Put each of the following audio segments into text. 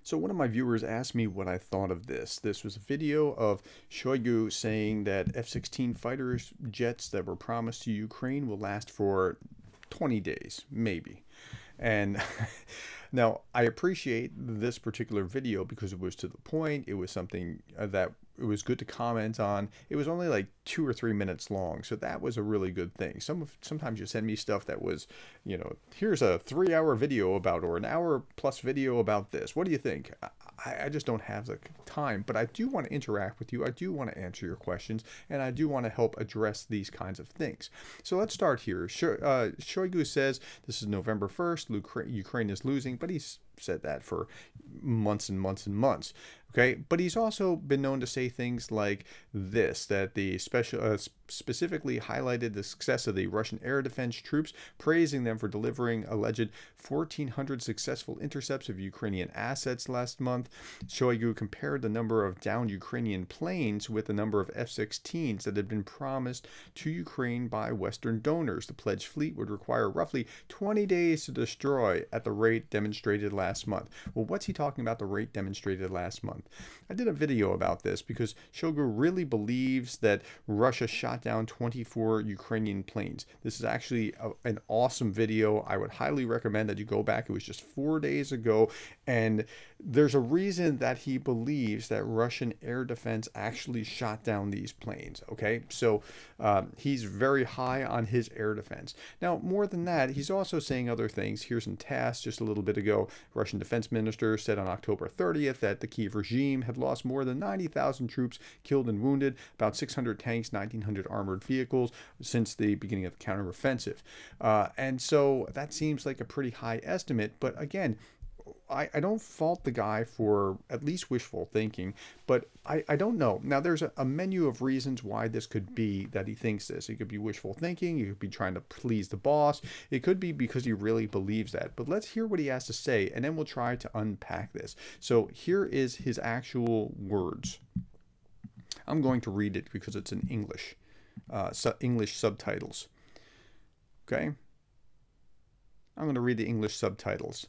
So one of my viewers asked me what I thought of this. This was a video of Shoigu saying that F-16 fighter jets that were promised to Ukraine will last for 20 days, maybe. And now I appreciate this particular video because it was to the point. It was something that it was good to comment on. It was only like 2 or 3 minutes long, so that was a really good thing. Sometimes you send me stuff that was, here's a 3-hour video about, or an hour plus video about this. What do you think? I just don't have the time, but I do want to interact with you. I do want to answer your questions, and I do want to help address these kinds of things. So let's start here. Shoigu says this is November 1st. Ukraine is losing, but he's said that for months and months and months. Okay, but he's also been known to say things like this, that the specifically highlighted the success of the Russian air defense troops, praising them for delivering alleged 1,400 successful intercepts of Ukrainian assets last month. Shoigu compared the number of downed Ukrainian planes with the number of F-16s that had been promised to Ukraine by Western donors. The pledged fleet would require roughly 20 days to destroy at the rate demonstrated last month. Well, what's he talking about, the rate demonstrated last month? I did a video about this because Shoigu really believes that Russia shot down 24 Ukrainian planes. This is actually an awesome video. I would highly recommend that you go back. It was just 4 days ago, and there's a reason that he believes that Russian air defense actually shot down these planes. Okay, so he's very high on his air defense. Now, more than that, he's also saying other things. Here's in TASS just a little bit ago. Russian defense minister said on October 30th that the Kiev regime had lost more than 90,000 troops killed and wounded, about 600 tanks, 1,900 armored vehicles since the beginning of the counteroffensive. And so that seems like a pretty high estimate. But again, I don't fault the guy for at least wishful thinking, but I don't know. Now, there's a menu of reasons why this could be that he thinks this. It could be wishful thinking. He could be trying to please the boss. It could be because he really believes that. But let's hear what he has to say, and then we'll try to unpack this. So here is his actual words. I'm going to read it because it's in English, English subtitles. Okay? I'm going to read the English subtitles.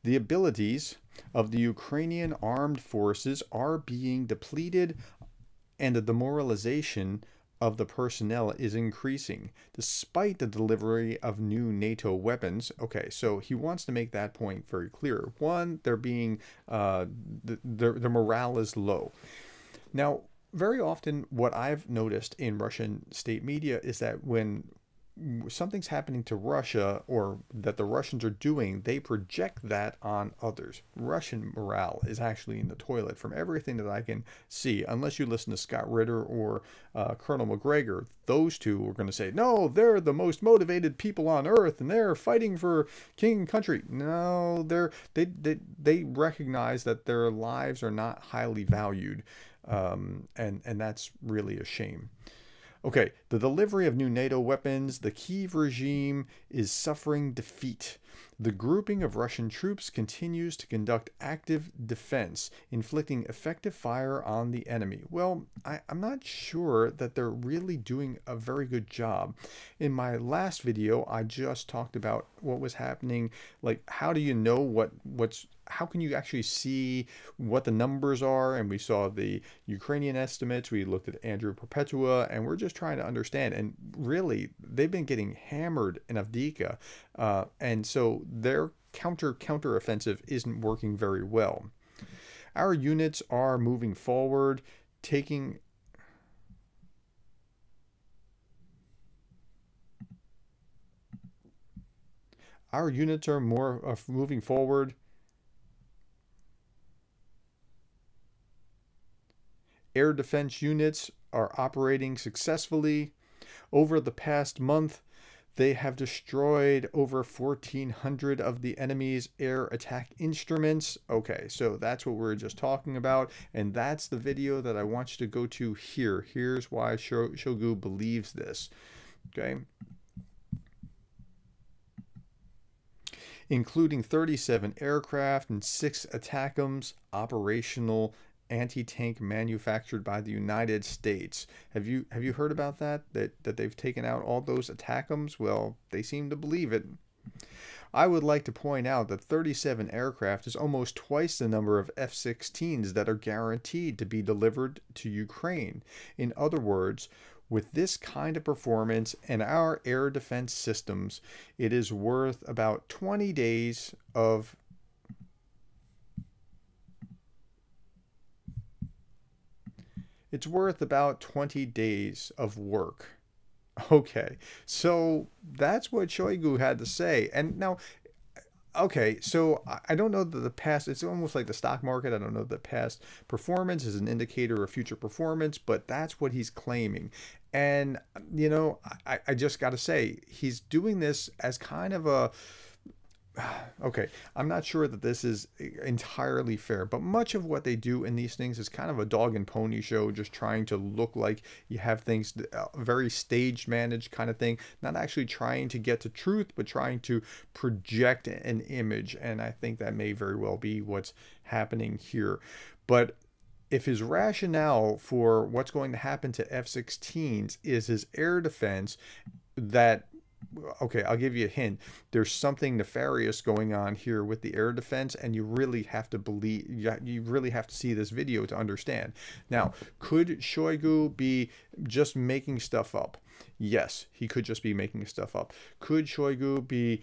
The abilities of the Ukrainian armed forces are being depleted, and the demoralization of the personnel is increasing, despite the delivery of new NATO weapons. Okay, so he wants to make that point very clear. One, they're being, their morale is low. Now, very often what I've noticed in Russian state media is that when something's happening to Russia, or that the Russians are doing, they project that on others. Russian morale is actually in the toilet from everything that I can see, unless you listen to Scott Ritter or Colonel McGregor. Those two are going to say, no, they're the most motivated people on earth and they're fighting for king and country. No, they recognize that their lives are not highly valued, and that's really a shame. Okay, the delivery of new NATO weapons. The Kiev regime is suffering defeat. The grouping of Russian troops continues to conduct active defense, inflicting effective fire on the enemy. Well, I'm not sure that they're really doing a very good job. In my last video, I just talked about what was happening. Like, how do you know how can you actually see what the numbers are? And we saw the Ukrainian estimates. We looked at Andrew Perpetua, and we're just trying to understand. And really, they've been getting hammered in Avdiivka. And so their counter-offensive isn't working very well. Our units are moving forward, taking... Our units are moving forward. Air defense units are operating successfully. Over the past month, they have destroyed over 1,400 of the enemy's air attack instruments. Okay, so that's what we're just talking about, and that's the video that I want you to go to here. Here's why Shoigu believes this. Okay. Including 37 aircraft and 6 ATACMS operational anti-tank manufactured by the United States. Have you heard about that they've taken out all those ATACMS? Well, they seem to believe it. I would like to point out that 37 aircraft is almost twice the number of F-16s that are guaranteed to be delivered to Ukraine. In other words, with this kind of performance and our air defense systems, it is worth about 20 days of work. Okay, so that's what Shoigu had to say. And now, okay, so I don't know that the past, it's almost like the stock market. I don't know that past performance is an indicator of future performance, but that's what he's claiming. And, you know, I just got to say, he's doing this as kind of a, okay, I'm not sure that this is entirely fair, but much of what they do in these things is kind of a dog and pony show, just trying to look like you have things very staged managed kind of thing, not actually trying to get to truth, but trying to project an image. And I think that may very well be what's happening here. But if his rationale for what's going to happen to F-16s is his air defense, that, okay, I'll give you a hint. There's something nefarious going on here with the air defense, and you really have to believe, you really have to see this video to understand. Now, could Shoigu be just making stuff up? Yes, he could just be making stuff up. Could Shoigu be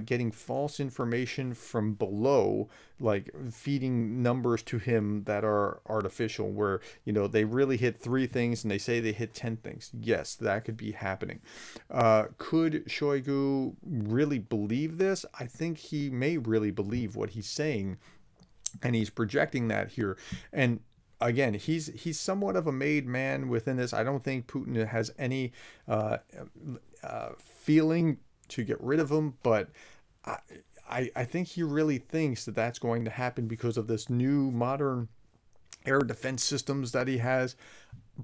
getting false information from below, like feeding numbers to him that are artificial, where, you know, they really hit 3 things and they say they hit 10 things? Yes, that could be happening. Could Shoigu really believe this? I think he may really believe what he's saying, and he's projecting that here. And again, he's somewhat of a made man within this. I don't think Putin has any feeling to get rid of him, but I think he really thinks that that's going to happen because of this new modern air defense systems that he has.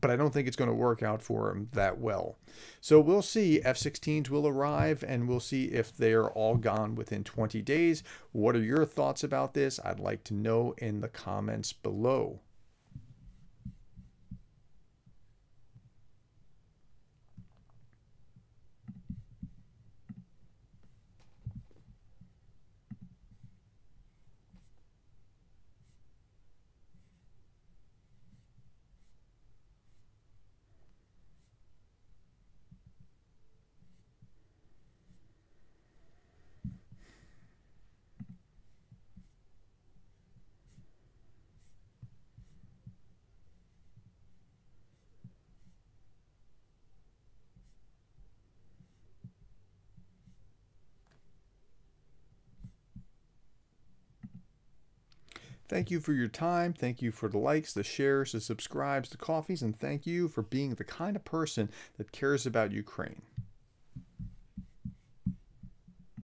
But I don't think it's going to work out for him that well. So we'll see. F-16s will arrive, and we'll see if they're all gone within 20 days. What are your thoughts about this? I'd like to know in the comments below. Thank you for your time. Thank you for the likes, the shares, the subscribes, the coffees, and thank you for being the kind of person that cares about Ukraine.